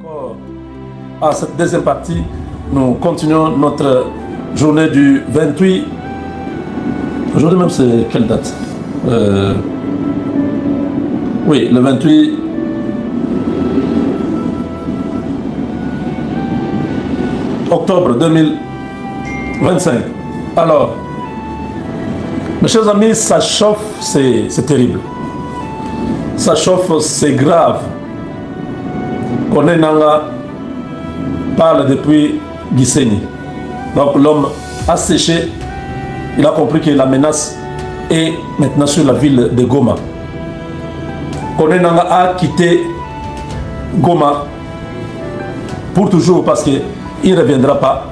Encore à cette deuxième partie, nous continuons notre journée du 28. Aujourd'hui même, c'est quelle date? Oui, le 28 octobre 2025. Alors, mes chers amis, ça chauffe, c'est terrible. Ça chauffe, c'est grave. Corneille Nangaa parle depuis Gisenyi. Donc l'homme a séché, il a compris que la menace est maintenant sur la ville de Goma. Corneille Nangaa a quitté Goma pour toujours parce qu'il ne reviendra pas.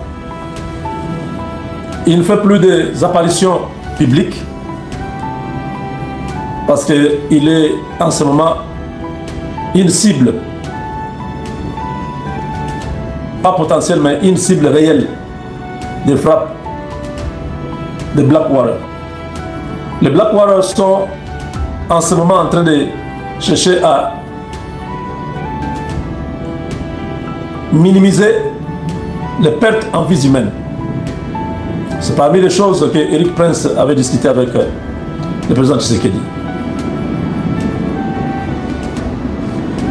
Il ne fait plus des apparitions publiques parce qu'il est en ce moment une cible, pas potentielle, mais une cible réelle de frappe des Black Warriors. Les Black Warriors sont en ce moment en train de chercher à minimiser les pertes en vies humaines. C'est parmi les choses que Eric Prince avait discuté avec le président Tshisekedi.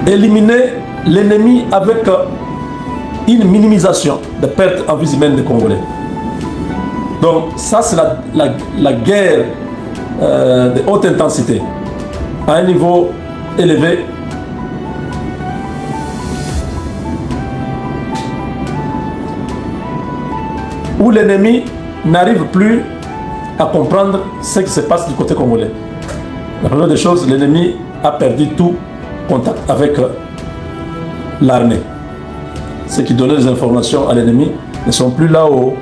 Éliminer l'ennemi avec une minimisation des pertes en vies humaines des Congolais. Donc ça c'est la guerre de haute intensité à un niveau élevé. Où l'ennemi n'arrive plus à comprendre ce qui se passe du côté congolais. La première des choses, l'ennemi a perdu tout contact avec l'armée. Ceux qui donnaient les informations à l'ennemi ne sont plus là au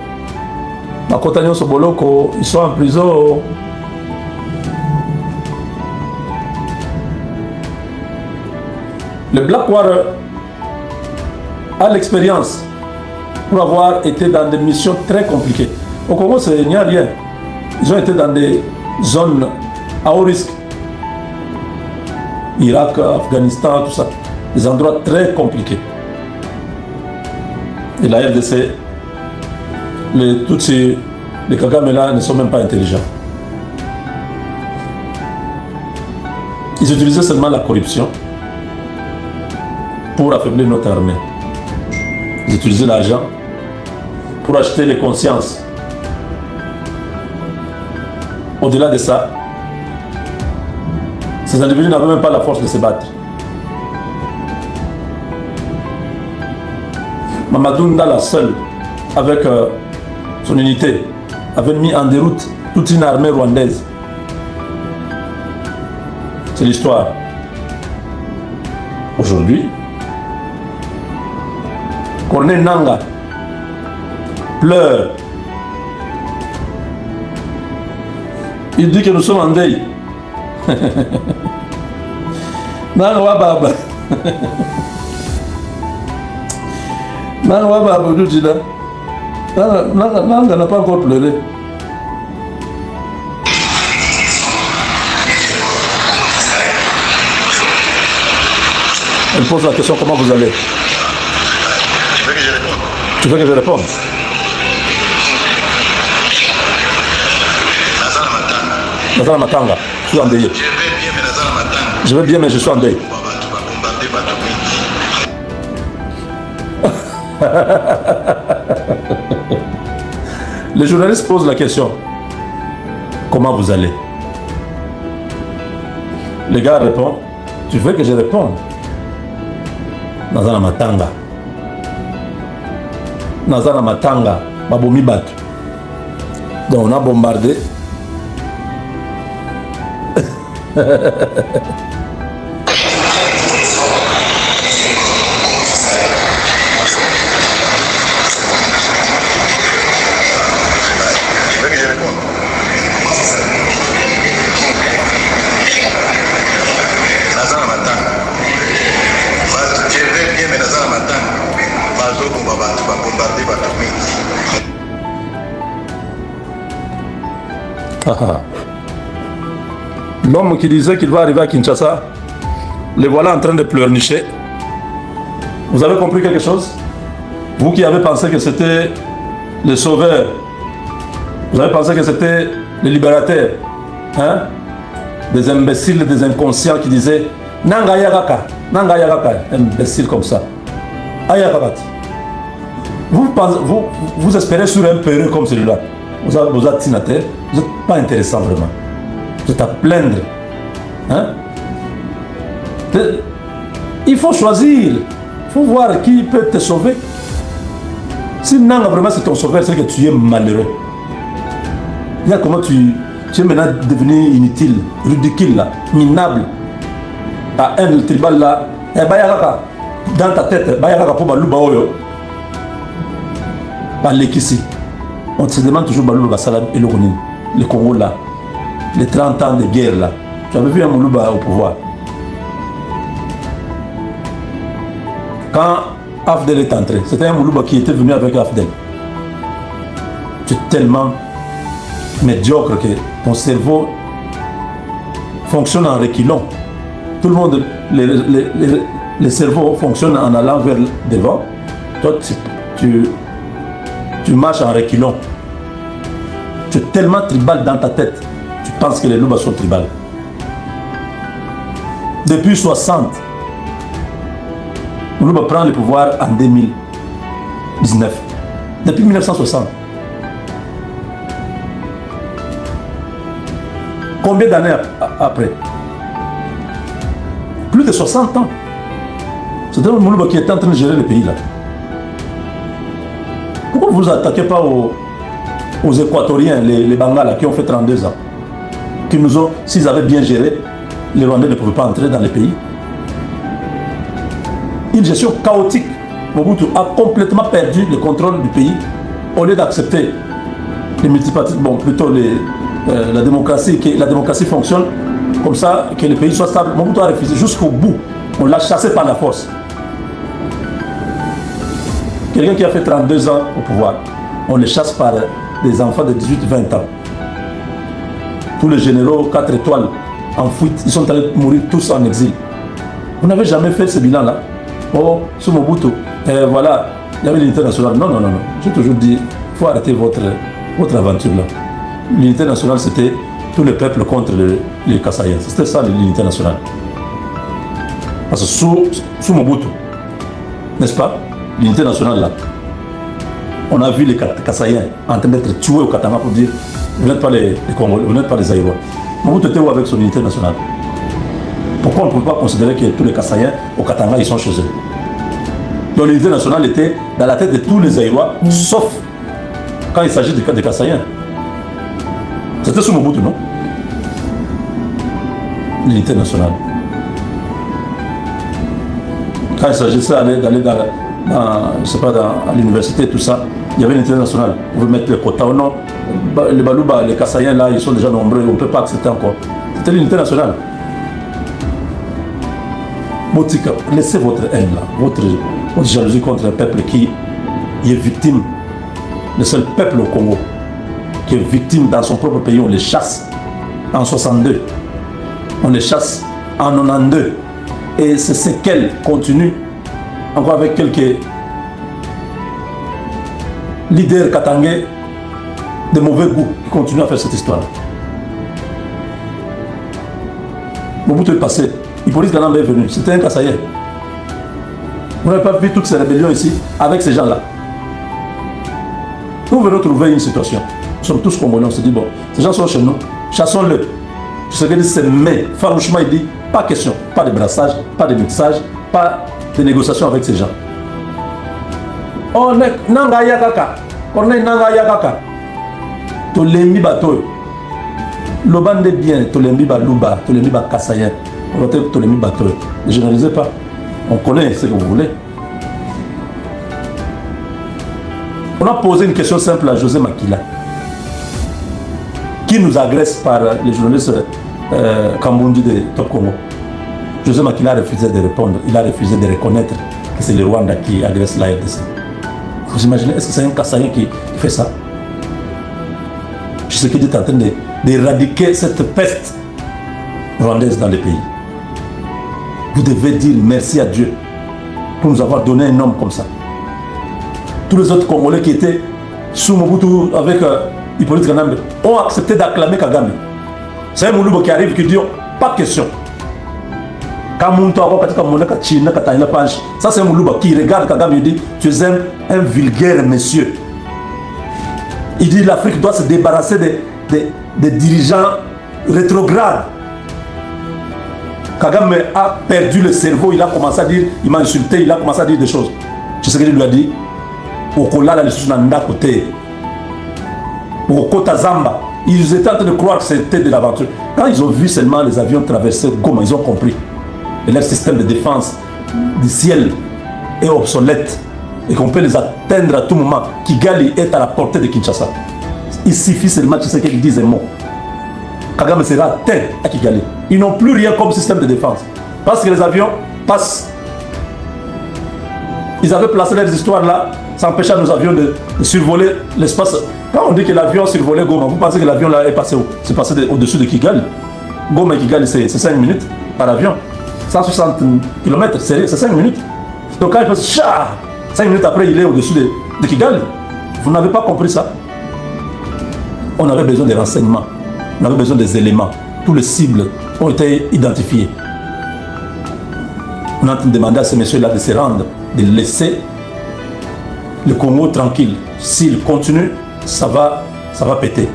Makotagnon Soboloko, ils sont en prison. Le Black Warrior a l'expérience pour avoir été dans des missions très compliquées. Au Congo, il n'y a rien. Ils ont été dans des zones à haut risque. Irak, Afghanistan, tout ça. Des endroits très compliqués. Et la RDC, les Kagame là ne sont même pas intelligents. Ils utilisaient seulement la corruption pour affaiblir notre armée. Ils utilisaient l'argent pour acheter les consciences. Au-delà de ça, ces individus n'avaient même pas la force de se battre. Mamadou Ndala seul, avec son unité, avait mis en déroute toute une armée rwandaise. C'est l'histoire. Aujourd'hui, Corneille Nangaa pleure. Il dit que nous sommes en deuil. Nangaa Baba. Nangaa Baba, nous dit là. Nangaa n'a pas encore pleuré. Elle pose la question, comment vous allez? Tu veux que je réponde? Nazala Matanga, je suis endeuillé. Je vais bien, mais je suis endeuillé. Le journaliste pose la question, comment vous allez? Le gars répond, tu veux que je réponde? Nazala Matanga. Nazala Matanga, Babomi Batu. Donc on a bombardé. L'homme qui disait qu'il va arriver à Kinshasa, le voilà en train de pleurnicher. Vous avez compris quelque chose? Vous qui avez pensé que c'était le sauveur, vous avez pensé que c'était le libérateur, hein? Des imbéciles, des inconscients qui disaient Nanga Yagaka, imbécile comme ça. Ayakakat. Vous espérez sur un péreux comme celui-là. Vous êtes signataire, vous n'êtes pas intéressant vraiment. Vous êtes à plaindre. Hein? Il faut choisir. Il faut voir qui peut te sauver. Si Nanga vraiment c'est ton sauveur, c'est que tu es malheureux. Regarde comment tu es maintenant devenu inutile, ridicule, là, minable. À un tribal là, dans ta tête, pour Balouba Oyo. Lekissi. On se demande toujours Balouba Salam et le Congo là, les 30 ans de guerre là. Tu avais vu un Moulouba au pouvoir. Quand Afdel est entré, c'était un Moulouba qui était venu avec Afdel. Tu es tellement médiocre que ton cerveau fonctionne en reculant. Tout le monde, les cerveaux fonctionnent en allant vers devant. Toi, tu marches en reculant. Tu es tellement tribal dans ta tête. Tu penses que les Loubas sont tribales. Depuis 60, Louba prend le pouvoir en 2019. Depuis 1960. Combien d'années après? Plus de 60 ans. C'était Moulouba qui était en train de gérer le pays là. Pourquoi vous ne vous attaquez pas aux Équatoriens, les Bangala qui ont fait 32 ans, qui nous ont, s'ils avaient bien géré, les Rwandais ne pouvaient pas entrer dans les pays. Une gestion chaotique. Mobutu a complètement perdu le contrôle du pays au lieu d'accepter les multipartistes, bon plutôt la démocratie fonctionne comme ça, que le pays soit stable. Mobutu a refusé jusqu'au bout. On l'a chassé par la force. Quelqu'un qui a fait 32 ans au pouvoir, on le chasse par des enfants de 18-20 ans. Tous les généraux 4 étoiles en fuite, ils sont allés mourir tous en exil. Vous n'avez jamais fait ce bilan-là? Oh, sous Mobutu, voilà, il y avait l'unité nationale. Non. J'ai toujours dit, il faut arrêter votre aventure-là. L'unité nationale, c'était tout le peuple contre les Kassaïens. C'était ça l'unité nationale. Parce que sous Mobutu, n'est-ce pas? L'unité nationale là, on a vu les Kassaïens en train d'être tués au Katanga pour dire vous n'êtes pas les Congolais, vous n'êtes pas les Aïrois. Mobutu était où avec son unité nationale? Pourquoi on ne peut pas considérer que tous les Kassaïens au Katanga ils sont chez eux? Donc l'unité nationale était dans la tête de tous les Aïrois, sauf quand il s'agit des Kassaïens. C'était sous Mobutu, non? L'unité nationale. Quand il s'agissait d'aller je sais pas, à l'université, tout ça, il y avait l'unité nationale. On veut mettre les quotas ou non. Les Balouba, les Kassaïens là, ils sont déjà nombreux, on ne peut pas accepter encore. C'était l'unité nationale. Motika, laissez votre haine là, votre jalousie contre un peuple qui est victime, le seul peuple au Congo, qui est victime dans son propre pays. On les chasse en 62, on les chasse en 92, et ces séquelles continuent encore avec quelques leaders katangais de mauvais goût qui continuent à faire cette histoire. Mobutu est passé. Hippolyte Kanambe est venu. C'était un Kassaïen. Vous n'avez pas vu toutes ces rébellions ici avec ces gens-là. Nous venons trouver une situation. Nous sommes tous Congolais. On se dit, bon, ces gens sont chez nous. Chassons-le. Ce que dit, c'est mais. Farouchement, il dit, pas question. Pas de brassage, pas de mixage, pas de négociation avec ces gens. Oh, Nanga Yakaka. Corneille Nanga Yakaka. Tolembi Bato. Lobande bien. Tolembi Balouba. Tolembi Bakassayen. Tolembi Bato. Ne généralisez pas. On connaît ce que vous voulez. On a posé une question simple à José Makila, qui nous agresse par les journalistes Kambundi de Top Congo. José Makila a refusé de répondre. Il a refusé de reconnaître que c'est le Rwanda qui agresse la RDC. Vous imaginez, est-ce que c'est un Kassaïen qui fait ça? Je sais qu'il est en train d'éradiquer cette peste rwandaise dans le pays. Vous devez dire merci à Dieu pour nous avoir donné un homme comme ça. Tous les autres Congolais qui étaient sous Mobutu avec Hippolyte Kanambe ont accepté d'acclamer Kagame. C'est un Moulouba qui arrive qui dit pas question. Ça c'est un Moulouba qui regarde Kagame et dit tu es un vulgaire monsieur. Il dit l'Afrique doit se débarrasser des dirigeants rétrogrades. Kagame a perdu le cerveau, il a commencé à dire, il m'a insulté, il a commencé à dire des choses. Tu sais ce qu'il lui a dit? Ils étaient en train de croire que c'était de l'aventure. Quand ils ont vu seulement les avions traverser Goma, ils ont compris. Et leur système de défense du ciel est obsolète et qu'on peut les atteindre à tout moment. Kigali est à la portée de Kinshasa. Il suffit seulement, tu sais qu'ils disent un mot. Kagame sera atteint à Kigali. Ils n'ont plus rien comme système de défense. Parce que les avions passent. Ils avaient placé leurs histoires là, ça empêchait à nos avions de survoler l'espace. Quand on dit que l'avion survolait Goma, vous pensez que l'avion là est passé où? C'est passé au-dessus de Kigali. Goma et Kigali, c'est 5 minutes par avion. 160 km, c'est 5 minutes. Donc quand il passe, 5 minutes après, il est au-dessus de Kigali. Vous n'avez pas compris ça? On avait besoin des renseignements. On avait besoin des éléments. Tous les cibles ont été identifiés. On a demandé à ces messieurs-là de se rendre, de laisser le Congo tranquille. S'il continue, ça va péter.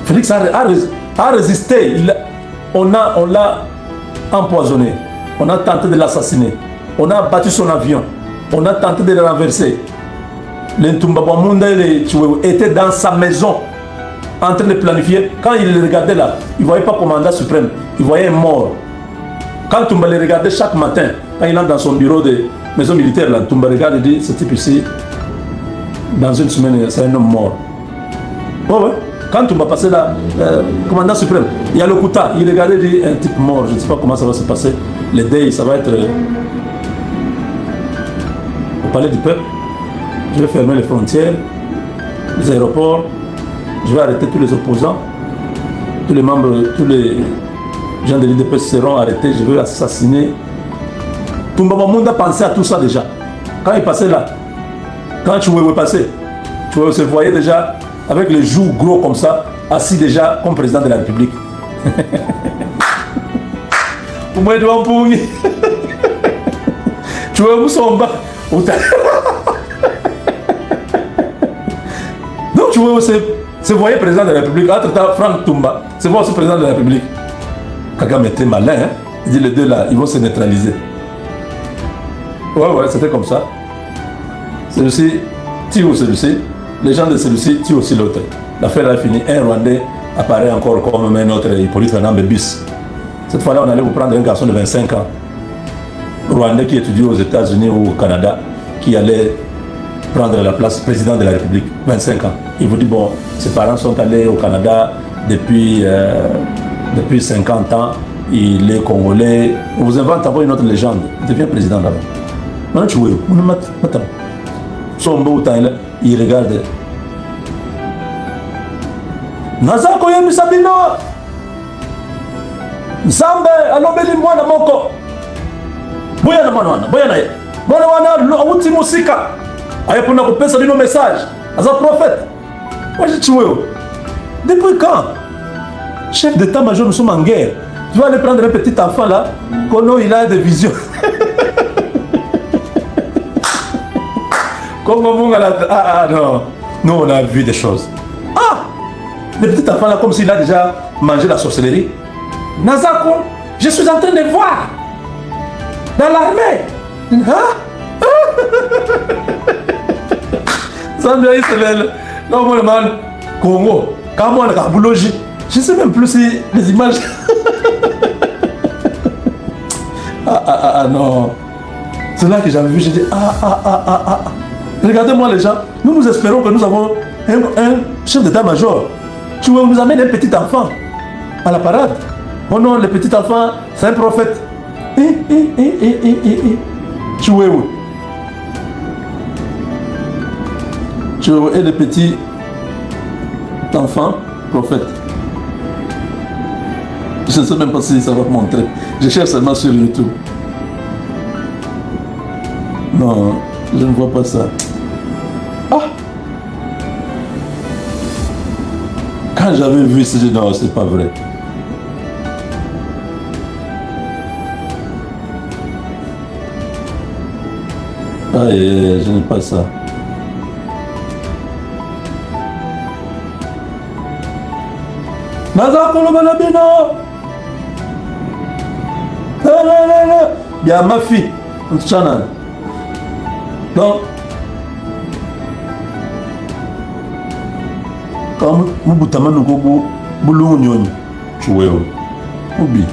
Félix a résisté. On l'a empoisonné. On a tenté de l'assassiner. On a battu son avion. On a tenté de le renverser. Le Ntumbabwamunda était dans sa maison en train de planifier. Quand il le regardait là, il ne voyait pas commandant suprême, il voyait un mort. Quand Tumba le regardait chaque matin, quand il entre dans son bureau de maison militaire, là, Tumba regarde et dit, ce type ici, dans une semaine, c'est un homme mort. Oh ouais. Quand Tumba passait là, commandant suprême, il y a le Kouta, il regardait et dit, un type mort, je ne sais pas comment ça va se passer. Le deuil, ça va être au palais du peuple. Je vais fermer les frontières, les aéroports, je vais arrêter tous les opposants, tous les membres, tous les gens de l'IDP seront arrêtés, je vais assassiner. Tumbabamunda pensait à tout ça déjà. Quand il passait là, quand Chouéoué passait, Chouéoué se voyait déjà avec les joues gros comme ça, assis déjà comme président de la République. Chouéoué Moussomba. Donc Chouéoué se voyait président de la République. Entre-temps, Franck Tumba se voit aussi président de la République. Kagame était malin, hein? Il dit les deux là, ils vont se neutraliser. Ouais, c'était comme ça. Celui-ci tue celui-ci, les gens de celui-ci tuent aussi l'autre. L'affaire a fini. Un Rwandais apparaît encore comme un autre Hippolyte Kanambe bis. Cette fois-là, on allait vous prendre un garçon de 25 ans, Rwandais qui étudie aux États-Unis ou au Canada, qui allait prendre la place président de la République, 25 ans. Il vous dit, bon, ses parents sont allés au Canada depuis 50 ans, il est congolais. On vous invente encore une autre légende, il devient président là-bas. Maintenant, tu vois, il regarde. Nazako yebi sabino. Nzambe alobeli mwana moko. Boya na mwana wana, boya na ye. Mwana wana awuti musika. Ayapona kopesa bino message. Aza prophète. Moi je tué. Depuis quand? Chef d'état-major, nous sommes en guerre. Tu vas aller prendre un petit enfant là, Kono il a des visions. Comme non. Nous on a vu des choses. Ah! Le petit enfant là, comme s'il a déjà mangé la sorcellerie. Nazako, je suis en train de voir. Dans l'armée. Hein? Ça me dit, non, moi, le mal. Congo. Quand moi, le Kaboulogi. Je ne sais même plus si les images. Non. C'est là que j'avais vu, j'ai dit, regardez-moi les gens, nous espérons que nous avons un chef d'état-major. Tu veux nous amener un petit enfant à la parade. Oh non, le petit enfant, c'est un prophète. Tu veux où? Tu veux le petit enfant, prophète. Je ne sais même pas si ça va montrer. Je cherche seulement sur YouTube. Non, je ne vois pas ça. Ah! Quand j'avais vu ce jeu, non, c'est pas vrai. Ah, je n'ai pas ça. Naza koloba na bino. Bien ma fille, channel. Donc, quand Mubutama Nugobu Boulou tu vois, oublie.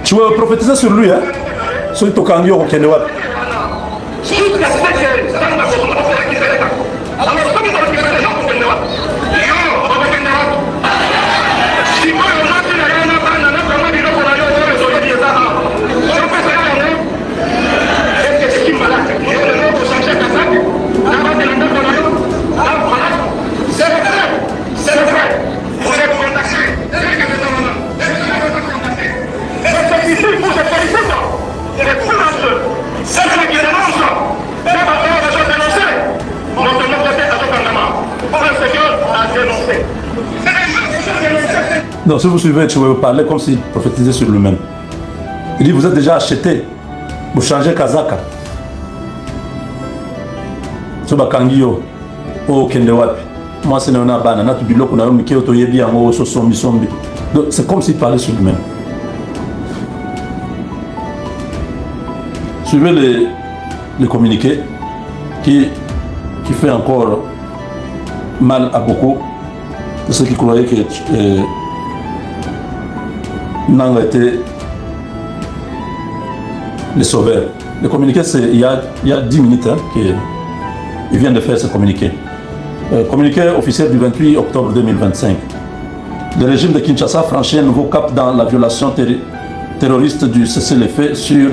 Tu veux prophétiser sur lui, hein? Sur ton kangiyo au Kenya. Non, si vous suivez, tu veux parler comme s'il prophétisait sur lui-même. Il dit, vous êtes déjà acheté. Vous changez Kazaka. Soba Kangio. Oh, Kendewapi. Moi, c'est un abana. Natu biloko na yomi kyoto yebi yango so sombi sombi. Donc, c'est comme s'il parlait sur lui-même. Suivez les communiqués qui fait encore mal à beaucoup de ceux qui croyaient que Nanga était le sauveur. Le communiqué, c'est il y a 10 minutes hein, qu'il vient de faire ce communiqué. Communiqué officiel du 28 octobre 2025. Le régime de Kinshasa franchit un nouveau cap dans la violation terroriste du cessez-le-feu sur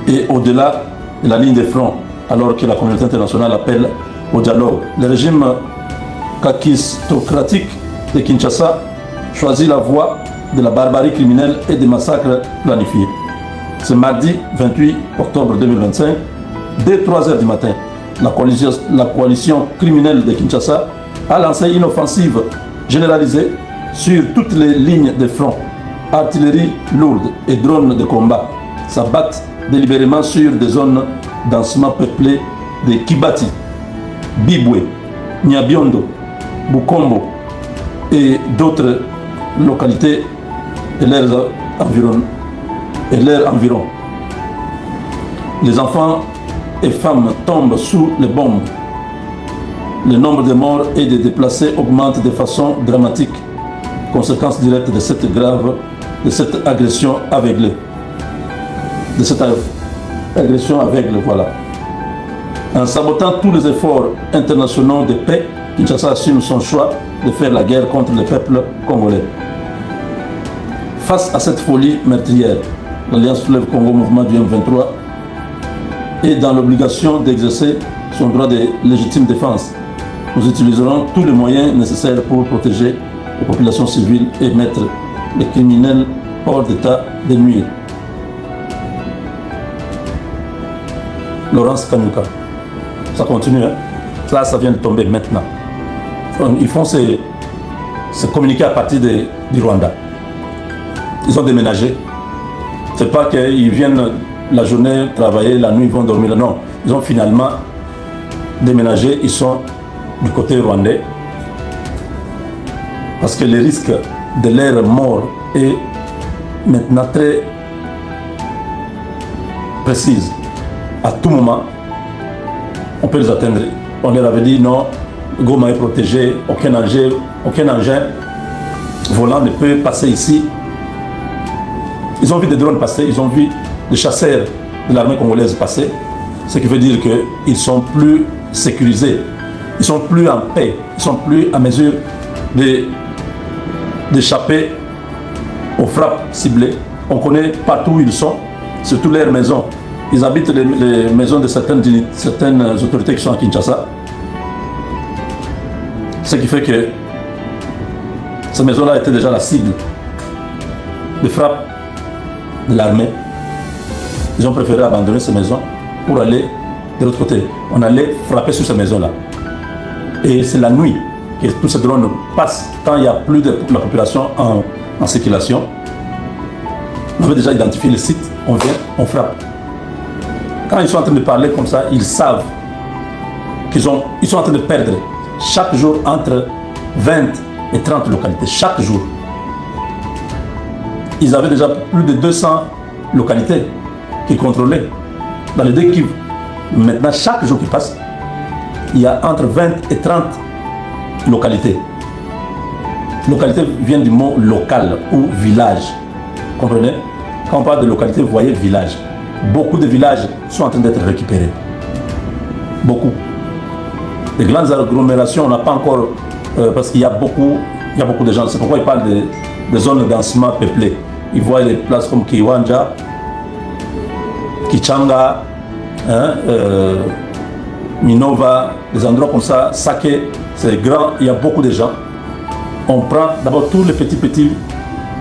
et au-delà de la ligne de front, alors que la communauté internationale appelle au dialogue. Le régime kakistocratique de Kinshasa choisit la voie de la barbarie criminelle et des massacres planifiés. Ce mardi 28 octobre 2025, dès 3h du matin, la coalition criminelle de Kinshasa a lancé une offensive généralisée sur toutes les lignes de front. Artillerie lourde et drones de combat s'abattent délibérément sur des zones densément peuplées de Kibati, Bibwe, Nyabiondo, Bukombo et d'autres localités et leurs environs. Les enfants et femmes tombent sous les bombes. Le nombre de morts et de déplacés augmente de façon dramatique, conséquence directe de cette agression aveuglée. Voilà. En sabotant tous les efforts internationaux de paix, Kinshasa assume son choix de faire la guerre contre le peuple congolais. Face à cette folie meurtrière, l'Alliance Fleuve Congo Mouvement du M23 est dans l'obligation d'exercer son droit de légitime défense. Nous utiliserons tous les moyens nécessaires pour protéger les populations civiles et mettre les criminels hors d'état de nuire. Laurence Kanyuka. Ça continue, hein? Ça vient de tomber maintenant. Ils font se communiquer à partir du Rwanda. Ils ont déménagé. C'est pas qu'ils viennent la journée travailler, la nuit ils vont dormir. Non, ils ont finalement déménagé. Ils sont du côté rwandais. Parce que le risque de leur mort est maintenant très précis. À tout moment, on peut les atteindre. On leur avait dit non, Goma est protégé, aucun engin volant ne peut passer ici. Ils ont vu des drones passer, ils ont vu des chasseurs de l'armée congolaise passer, ce qui veut dire qu'ils sont plus sécurisés, ils sont plus en paix, ils sont plus à mesure d'échapper aux frappes ciblées. On connaît partout où ils sont, surtout leurs maisons. Ils habitent les maisons de certaines autorités qui sont à Kinshasa. Ce qui fait que cette maison-là était déjà la cible de frappe de l'armée. Ils ont préféré abandonner ces maisons pour aller de l'autre côté. On allait frapper sur ces maisons-là. Et c'est la nuit que tous ces drones passent quand il n'y a plus de la population en circulation. On avait déjà identifié le site, on vient, on frappe. Quand ils sont en train de parler comme ça, ils savent qu'ils sont en train de perdre chaque jour entre 20 et 30 localités, chaque jour. Ils avaient déjà plus de 200 localités qu'ils contrôlaient dans les deux Kivu. Maintenant, chaque jour qui passe, il y a entre 20 et 30 localités. Localité vient du mot local ou village. Comprenez? Quand on parle de localité, vous voyez village. Beaucoup de villages sont en train d'être récupérés. Beaucoup. Les grandes agglomérations, on n'a pas encore... parce qu'il y a beaucoup de gens. C'est pourquoi ils parlent de zones densément peuplées. Ils voient des places comme Kiwanja, Kichanga, Minova, des endroits comme ça, Sake, c'est grand, il y a beaucoup de gens. On prend d'abord tous les petits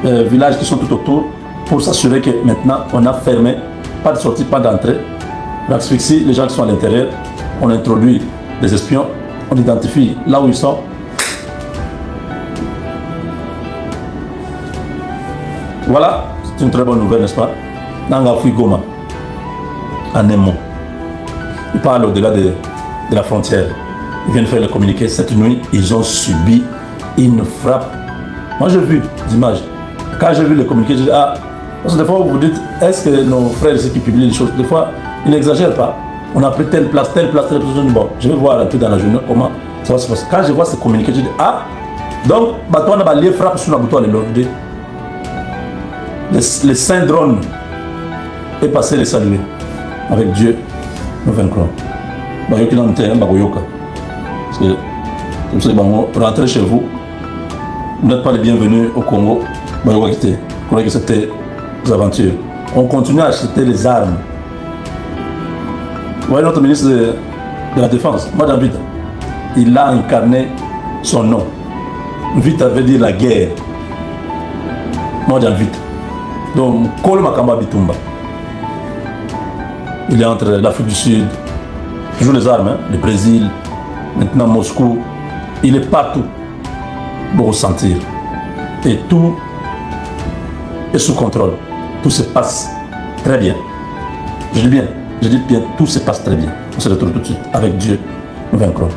villages qui sont tout autour pour s'assurer que maintenant on a fermé, pas de sortie, pas d'entrée. On asphyxie les gens qui sont à l'intérieur, on introduit des espions, on identifie là où ils sont. Voilà, c'est une très bonne nouvelle, n'est-ce pas? Nanga Goma, en un mot. Ils parlent au-delà de la frontière. Ils viennent faire le communiqué. Cette nuit, ils ont subi une frappe. Moi, j'ai vu des images. Quand j'ai vu le communiqué, j'ai dit, ah, parce que des fois, vous vous dites, est-ce que nos frères ici qui publient les choses, des fois, ils n'exagèrent pas. On a pris telle place, telle place, telle place. Bon, je vais voir un peu dans la journée comment ça va se passer. Quand je vois ce communiqué, je dis, ah, donc, on a lié frappe sur la bouton de l'ordre. Le saint drone est passé les saluer. Avec Dieu, nous vaincrons. Parce que, comme ça, rentrez chez vous. Vous n'êtes pas les bienvenus au Congo. Vous croyez que c'était des aventures. On continue à acheter les armes. Vous voyez notre ministre de la Défense, Madame Vita, il a incarné son nom. Vita veut dire la guerre. Madame Vita. Donc, Kolo Makamba Bitumba. Il est entre l'Afrique du Sud, toujours les armes, hein, le Brésil, maintenant Moscou. Il est partout pour ressentir. Et tout est sous contrôle. Tout se passe très bien. Je dis bien, tout se passe très bien. On se retrouve tout de suite. Avec Dieu, nous vaincrons.